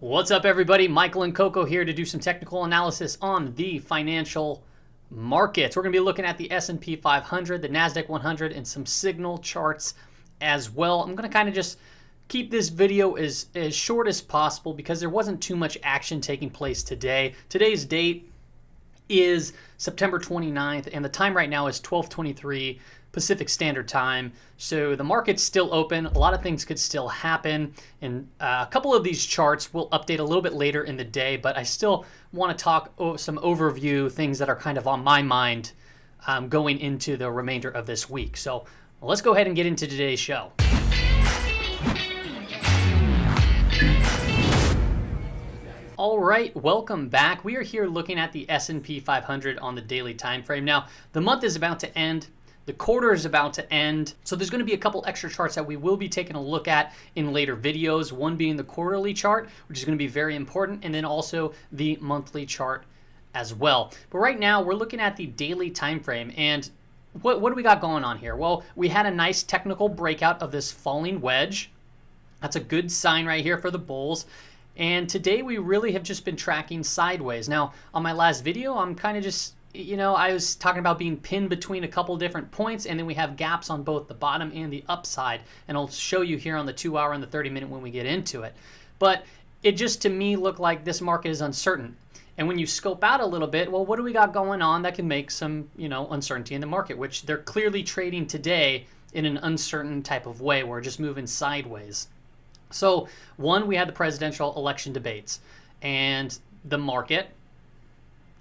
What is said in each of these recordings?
What's up, everybody? Michael and Coco here to do some technical analysis on the financial markets. We're going to be looking at the S&P 500, the Nasdaq 100, and some signal charts as well. I'm going to kind of just keep this video as short as possible because there wasn't too much action taking place today. Today's date is September 29th, and the time right now is 12:23 Pacific Standard Time. So the market's still open. A lot of things could still happen. And a couple of these charts will update a little bit later in the day, but I still want to talk some overview things that are kind of on my mind going into the remainder of this week. So let's go ahead and get into today's show. All right, welcome back. We are here looking at the S&P 500 on the daily time frame. Now, the month is about to end. The quarter is about to end, so there's going to be a couple extra charts that we will be taking a look at in later videos, one being the quarterly chart, which is going to be very important, and then also the monthly chart as well. But right now, we're looking at the daily time frame, and what do we got going on here? Well, we had a nice technical breakout of this falling wedge. That's a good sign right here for the bulls. And today, we really have just been tracking sideways. Now, on my last video, I'm kind of just I was talking about being pinned between a couple different points, and then we have gaps on both the bottom and the upside. And I'll show you here on the 2-hour and the 30-minute when we get into it. But it just, to me, looked like this market is uncertain. And when you scope out a little bit, well, what do we got going on that can make some, uncertainty in the market, which they're clearly trading today in an uncertain type of way. We're just moving sideways. So, one, we had the presidential election debates, and the market,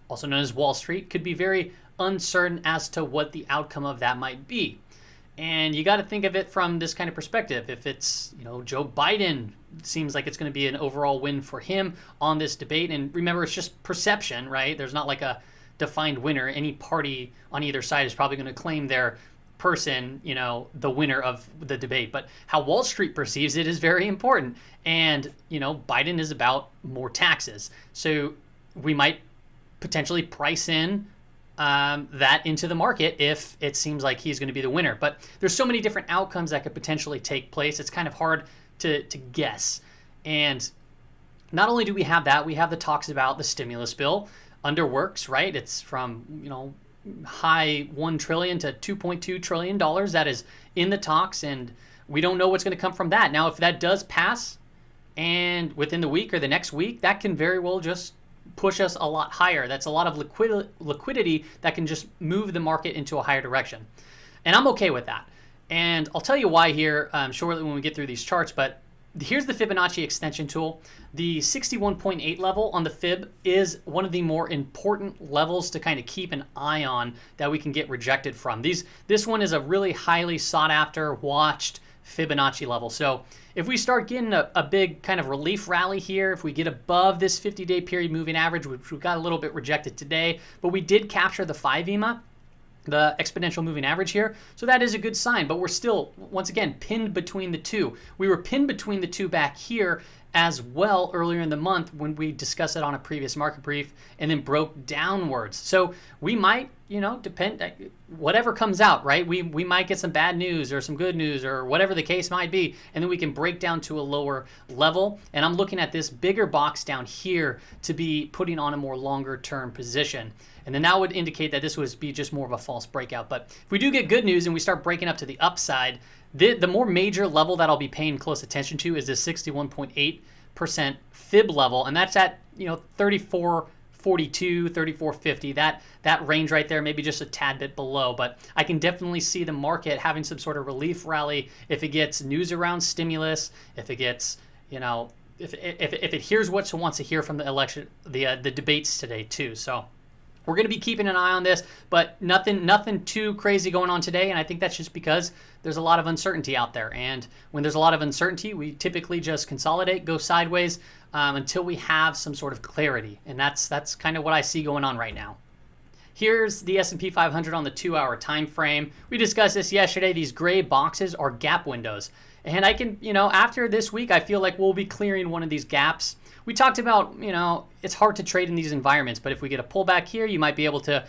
also known as Wall Street, could be very uncertain as to what the outcome of that might be. And you got to think of it from this kind of perspective. If it's, Joe Biden, it seems like it's going to be an overall win for him on this debate. And remember, it's just perception, right? There's not like a defined winner. Any party on either side is probably going to claim their person, the winner of the debate. But how Wall Street perceives it is very important. And, Biden is about more taxes. So we might potentially price in that into the market if it seems like he's going to be the winner. But there's so many different outcomes that could potentially take place. It's kind of hard to guess. And not only do we have that, we have the talks about the stimulus bill under works, right? It's from, high $1 trillion to $2.2 trillion that is in the talks, and we don't know what's going to come from that. Now, if that does pass and within the week or the next week, that can very well just push us a lot higher. That's a lot of liquidity that can just move the market into a higher direction. And I'm okay with that. And I'll tell you why here shortly when we get through these charts, but here's the Fibonacci extension tool. The 61.8 level on the Fib is one of the more important levels to kind of keep an eye on that we can get rejected from. This one is a really highly sought after, watched Fibonacci level. So if we start getting a big kind of relief rally here, if we get above this 50-day period moving average, which we got a little bit rejected today, but we did capture the 5 EMA, the exponential moving average here. So that is a good sign, but we're still, once again, pinned between the two. We were pinned between the two back here as well earlier in the month when we discussed it on a previous market brief and then broke downwards. So we might, depend, whatever comes out, right? We might get some bad news or some good news or whatever the case might be, and then we can break down to a lower level. And I'm looking at this bigger box down here to be putting on a more longer term position. And then that would indicate that this would be just more of a false breakout. But if we do get good news and we start breaking up to the upside, the more major level that I'll be paying close attention to is this 61.8% Fib level. And that's at, 34.42, 34.50, that range right there, maybe just a tad bit below. But I can definitely see the market having some sort of relief rally if it gets news around stimulus, if it gets, if it hears what it wants to hear from the election, the debates today too. So we're going to be keeping an eye on this, but nothing too crazy going on today. And I think that's just because there's a lot of uncertainty out there. And when there's a lot of uncertainty, we typically just consolidate, go sideways until we have some sort of clarity. And that's kind of what I see going on right now. Here's the S&P 500 on the 2-hour time frame. We discussed this yesterday. These gray boxes are gap windows. And I can, after this week, I feel like we'll be clearing one of these gaps. We talked about, it's hard to trade in these environments, but if we get a pullback here, you might be able to,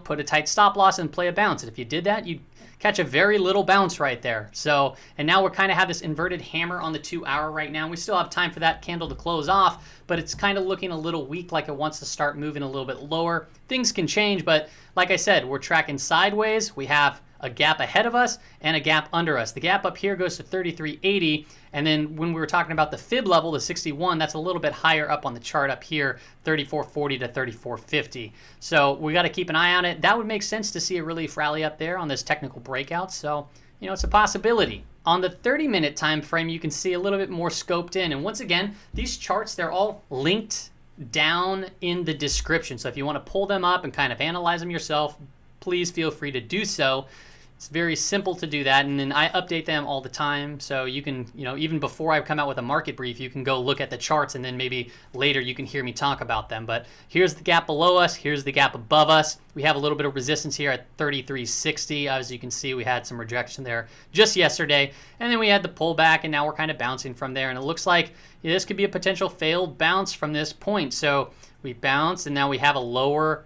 put a tight stop loss and play a bounce. And if you did that, you'd catch a very little bounce right there. So, and now we're kind of have this inverted hammer on the 2 hour right now. We still have time for that candle to close off, but it's kind of looking a little weak, like it wants to start moving a little bit lower. Things can change, but like I said, we're tracking sideways. We have a gap ahead of us and a gap under us. The gap up here goes to 33.80, and then when we were talking about the fib level, the 61, that's a little bit higher up on the chart up here, 34.40 to 34.50. So we got to keep an eye on it. That would make sense to see a relief rally up there on this technical breakout. So, you know, it's a possibility. On the 30-minute time frame, you can see a little bit more scoped in. And once again, these charts, they're all linked down in the description. So if you want to pull them up and kind of analyze them yourself, please feel free to do so. It's very simple to do that, and then I update them all the time. So you can, you know, even before I come out with a market brief, you can go look at the charts, and then maybe later you can hear me talk about them. But here's the gap below us. Here's the gap above us. We have a little bit of resistance here at 33.60. As you can see, we had some rejection there just yesterday, and then we had the pullback, and now we're kind of bouncing from there. And it looks like this could be a potential failed bounce from this point. So we bounced, and now we have a lower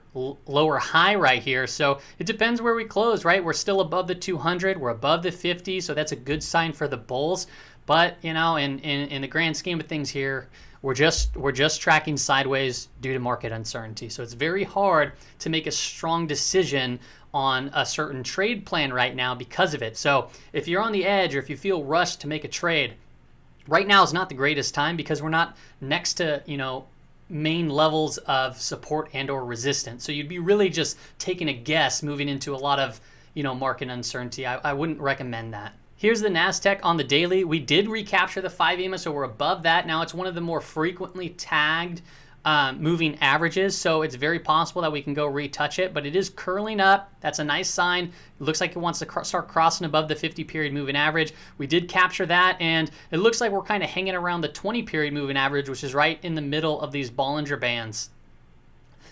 high right here. So it depends where we close, right? We're still above the 200. We're above the 50, so that's a good sign for the bulls. But, you know, in the grand scheme of things here, we're just tracking sideways due to market uncertainty. So it's very hard to make a strong decision on a certain trade plan right now because of it. So if you're on the edge, or if you feel rushed to make a trade, right now is not the greatest time, because we're not next to, you know, main levels of support and or resistance. So you'd be really just taking a guess moving into a lot of, you know, market uncertainty. I wouldn't recommend that. Here's the Nasdaq on the daily. We did recapture the 5 EMA, so we're above that. Now it's one of the more frequently tagged moving averages, so it's very possible that we can go retouch it, but it is curling up. That's a nice sign. It looks like it wants to start crossing above the 50 period moving average. We did capture that, and it looks like we're kind of hanging around the 20 period moving average, which is right in the middle of these Bollinger Bands.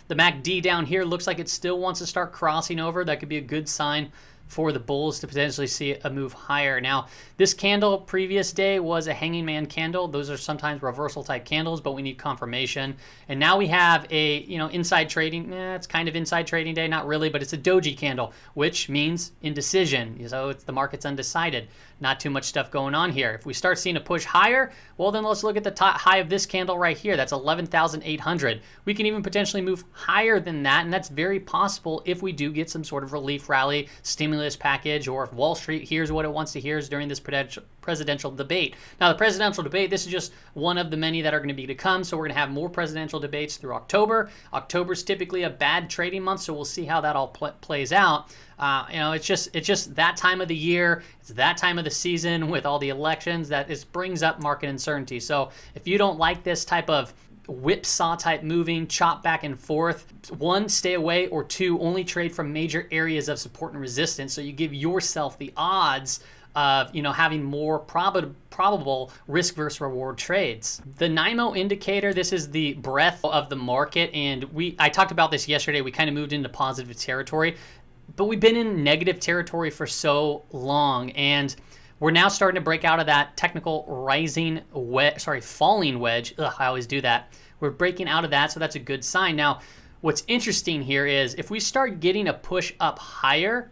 The MACD down here looks like it still wants to start crossing over. That could be a good sign for the bulls to potentially see a move higher. Now, this candle previous day was a hanging man candle. Those are sometimes reversal type candles, but we need confirmation. And now we have a, you know, inside trading. It's kind of inside trading day, not really, but it's a doji candle, which means indecision. So it's the market's undecided. Not too much stuff going on here. If we start seeing a push higher, well, then let's look at the top high of this candle right here. That's 11,800. We can even potentially move higher than that, and that's very possible if we do get some sort of relief rally, stimulus package, or if Wall Street hears what it wants to hear during this presidential debate. Now, the presidential debate, this is just one of the many that are going to be to come, so we're going to have more presidential debates through October. October's typically a bad trading month, so we'll see how that all plays out. You know, it's just that time of the year. It's that time of the season with all the elections that brings up market uncertainty. So if you don't like this type of whipsaw type moving, chop back and forth, one, stay away, or two, only trade from major areas of support and resistance, so you give yourself the odds of, you know, having more probable risk versus reward trades. The NYMO indicator, this is the breadth of the market, and I talked about this yesterday. We kind of moved into positive territory, but we've been in negative territory for so long, and we're now starting to break out of that technical falling wedge. I always do that. We're breaking out of that, so that's a good sign. Now, what's interesting here is if we start getting a push up higher,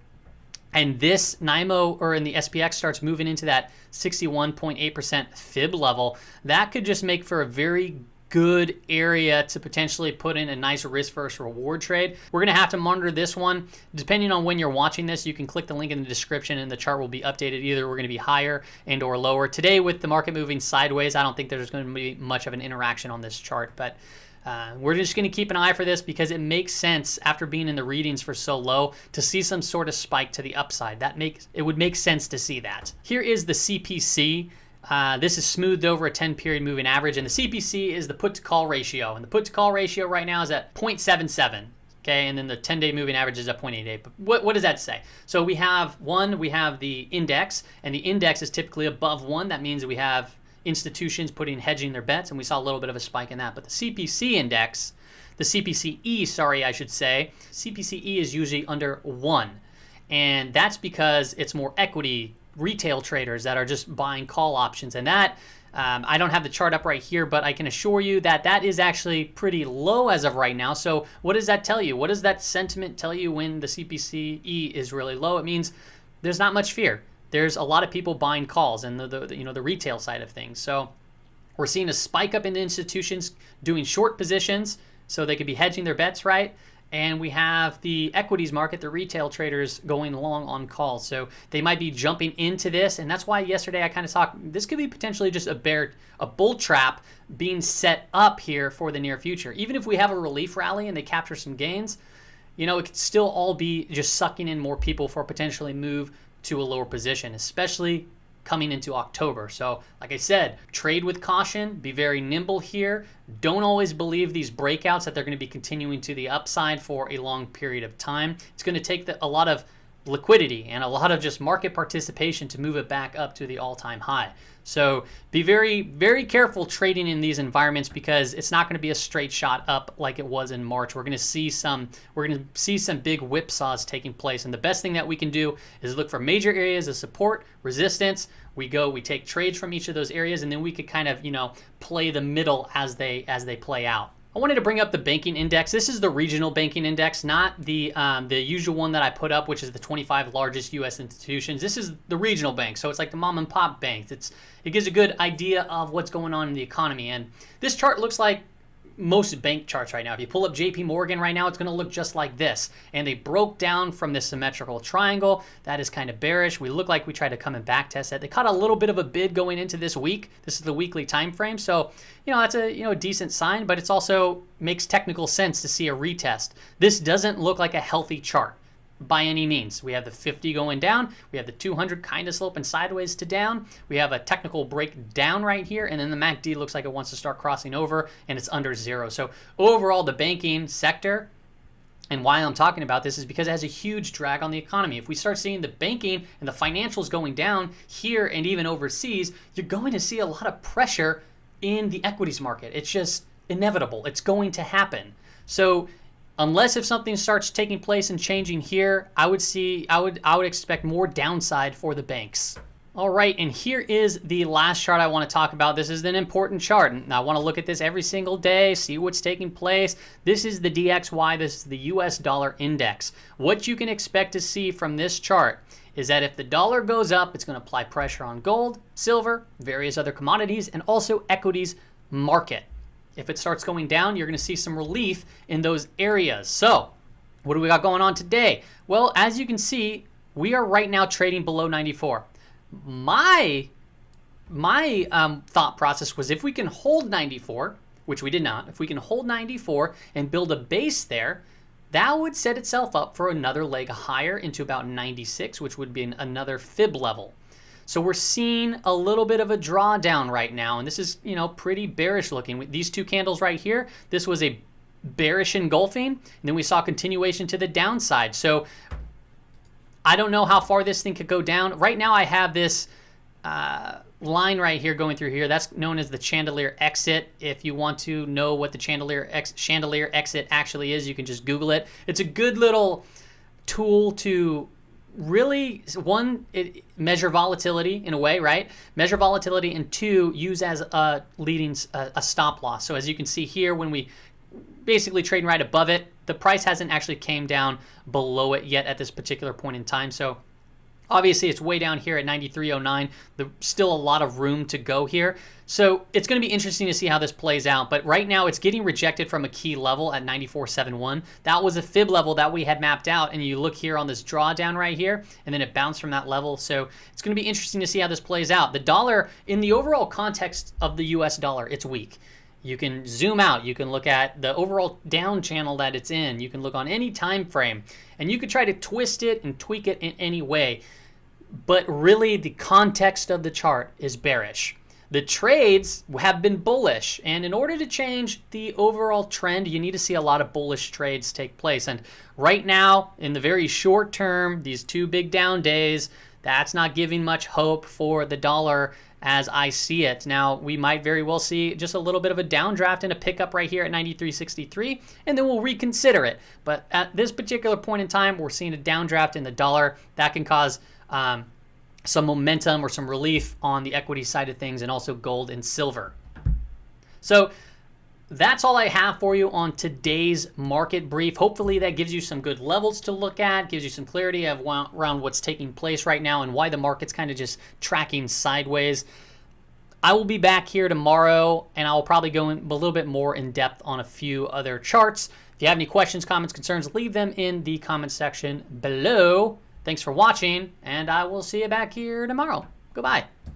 and this NYMO or in the SPX starts moving into that 61.8% fib level, that could just make for a very good area to potentially put in a nice risk versus reward trade. We're going to have to monitor this one. Depending on when you're watching this, you can click the link in the description and the chart will be updated. Either we're going to be higher and or lower. Today, with the market moving sideways, I don't think there's going to be much of an interaction on this chart, but we're just going to keep an eye for this because it makes sense after being in the readings for so low to see some sort of spike to the upside. It would make sense to see that. Here is the CPC. This is smoothed over a 10-period moving average, and the CPC is the put-to-call ratio. And the put-to-call ratio right now is at 0.77, okay? And then the 10-day moving average is at 0.88. But what does that say? So we have the index, and the index is typically above 1. That means we have institutions hedging their bets, and we saw a little bit of a spike in that. But the CPC index, the CPCE, sorry, I should say, CPCE is usually under 1. And that's because it's more equity retail traders that are just buying call options, and that I don't have the chart up right here, but I can assure you that that is actually pretty low as of right now. So what does that tell you? What does that sentiment tell you when the CPCE is really low? It means there's not much fear. There's a lot of people buying calls and the retail side of things. So we're seeing a spike up in institutions doing short positions so they could be hedging their bets, right? And we have the equities market, the retail traders going long on calls. So they might be jumping into this. And that's why yesterday I kind of talked, this could be potentially just a bull trap being set up here for the near future. Even if we have a relief rally and they capture some gains, it could still all be just sucking in more people for potentially move to a lower position, especially coming into October. So like I said, trade with caution, be very nimble here. Don't always believe these breakouts that they're going to be continuing to the upside for a long period of time. It's going to take a lot of liquidity and a lot of just market participation to move it back up to the all-time high. So be very, very careful trading in these environments because it's not going to be a straight shot up like it was in March. We're going to see some big whipsaws taking place. And the best thing that we can do is look for major areas of support, resistance. We take trades from each of those areas, and then we could kind of, play the middle as they play out. I wanted to bring up the banking index. This is the regional banking index, not the usual one that I put up, which is the 25 largest U.S. institutions. This is the regional bank, so it's like the mom and pop banks. It gives a good idea of what's going on in the economy. And this chart looks like most bank charts right now. If you pull up JP Morgan right now, it's going to look just like this. And they broke down from this symmetrical triangle. That is kind of bearish. We look like we tried to come and back test that. They caught a little bit of a bid going into this week. This is the weekly time frame. So, that's a decent sign, but it's also makes technical sense to see a retest. This doesn't look like a healthy chart by any means. We have the 50 going down. We have the 200 kind of sloping sideways to down. We have a technical break down right here, and then the MACD looks like it wants to start crossing over, and it's under zero. So overall, the banking sector, and why I'm talking about this is because it has a huge drag on the economy. If we start seeing the banking and the financials going down here and even overseas, you're going to see a lot of pressure in the equities market. It's just inevitable. It's going to happen. So unless if something starts taking place and changing here, I would expect more downside for the banks. All right, and here is the last chart I want to talk about. This is an important chart, and I want to look at this every single day, see what's taking place. This is the DXY, this is the US dollar index. What you can expect to see from this chart is that if the dollar goes up, it's going to apply pressure on gold, silver, various other commodities, and also equities market. If it starts going down, you're going to see some relief in those areas. So what do we got going on today? Well, as you can see, we are right now trading below 94. My thought process was if we can hold 94, which we did not, if we can hold 94 and build a base there, that would set itself up for another leg higher into about 96, which would be another fib level. So we're seeing a little bit of a drawdown right now, and this is, pretty bearish looking. These two candles right here, this was a bearish engulfing, and then we saw continuation to the downside. So I don't know how far this thing could go down. Right now I have this line right here going through here. That's known as the chandelier exit. If you want to know what the chandelier exit actually is, you can just Google it. It's a good little tool to really, one, measure volatility in a way, right? Measure volatility, and two, use as a leading a stop loss. So as you can see here, when we basically trading right above it, the price hasn't actually came down below it yet at this particular point in time. So obviously it's way down here at 93.09. There's still a lot of room to go here. So it's going to be interesting to see how this plays out. But right now it's getting rejected from a key level at 94.71. That was a fib level that we had mapped out. And you look here on this drawdown right here, and then it bounced from that level. So it's going to be interesting to see how this plays out. The dollar, in the overall context of the US dollar, it's weak. You can zoom out. You can look at the overall down channel that it's in. You can look on any time frame, and you could try to twist it and tweak it in any way. But really, the context of the chart is bearish. The trades have been bullish, and in order to change the overall trend, you need to see a lot of bullish trades take place. And right now, in the very short term, these two big down days, that's not giving much hope for the dollar as I see it. Now, we might very well see just a little bit of a downdraft and a pickup right here at 93.63, and then we'll reconsider it. But at this particular point in time, we're seeing a downdraft in the dollar. That can cause some momentum or some relief on the equity side of things, and also gold and silver. So that's all I have for you on today's market brief. Hopefully that gives you some good levels to look at, gives you some clarity around what's taking place right now and why the market's kind of just tracking sideways. I will be back here tomorrow, and I will probably go in a little bit more in depth on a few other charts. If you have any questions, comments, concerns, leave them in the comment section below. Thanks for watching, and I will see you back here tomorrow. Goodbye.